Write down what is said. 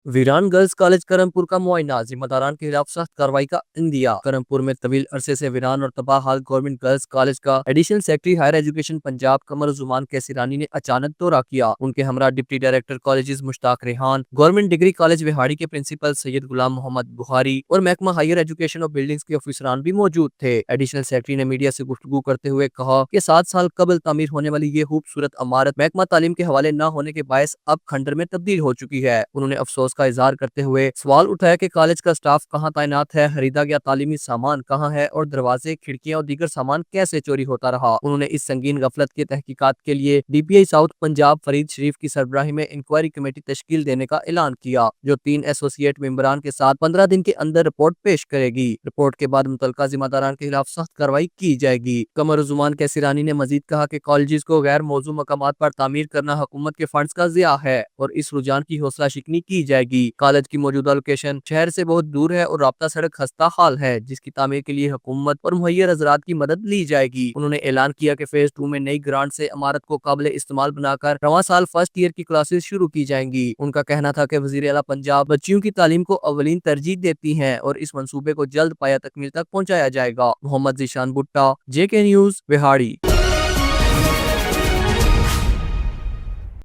वीरान girls college Karampur का मुआयना, जिम्मेदारान के खिलाफ सख्त कार्रवाई का इंदिया। करमपुर में तवील अरसे से वीरान और तबाह हाल गवर्नमेंट गर्ल्स कॉलेज का additional secretary higher education Punjab Qamaruzzaman Kaisrani ने अचानक दौरा किया। उनके हमरा deputy director colleges Mushtaq Rehan, government degree college Vehari के प्रिंसिपल सैयद गुलाम मोहम्मद बुखारी और महकमा हायर एजुकेशन और बिल्डिंग्स के ऑफिसरान भी मौजूद थे। एडिशनल सेक्रेटरी ने मीडिया से गुफ्तगू करते हुए कहा कि 7 साल कबल तामीर होने वाली ये खूबसूरत इमारत महकमा तालीम के हवाले न होने के बायस अब खंडर में तब्दील हो चुकी है। उन्होंने अफसोस का इजहार करते हुए सवाल उठाया कि कॉलेज का स्टाफ कहां तैनात है, खरीदा गया तालीमी सामान कहां है और दरवाजे, खिड़कियां और दीगर सामान कैसे चोरी होता रहा। उन्होंने इस संगीन गफलत की तहकीकात के लिए DPI साउथ पंजाब फरीद शरीफ की सरबराही में इंक्वायरी कमेटी तश्कील देने का ऐलान किया, जो 3 एसोसिएट मेंबरान के साथ 15 दिन के अंदर रिपोर्ट पेश करेगी। रिपोर्ट के बाद मुतल्लिका जिम्मेदारान के खिलाफ सख्त कार्रवाई की जाएगी। कमरुज़्ज़मान कैसिरानी ने मजीद कहा कि कॉलेज को गैर मौजू मकामात पर तामीर करना हुकूमत के फंड्स का ज़िया है और इस रुझान की हौसला शिकनी की जाएगी। कॉलेज की मौजूदा लोकेशन शहर से बहुत दूर है और राब्ता सड़क खस्ता हाल है, जिसकी तामीर के लिए हुकूमत और मुहैया हज़रात की मदद ली जाएगी। उन्होंने ऐलान किया कि फेज 2 में नई ग्रांट से इमारत को काबिल इस्तेमाल बनाकर रवां साल फर्स्ट ईयर की क्लासेस शुरू की जाएंगी। उनका कहना था कि वज़ीर आला पंजाब बच्चियों की तालीम को अवलीन तरजीह देती हैं और इस मंसूबे को जल्द पाया तकमील तक पहुँचाया जाएगा। मोहम्मद ज़ीशान भुट्टा, JK न्यूज़, विहाड़ी।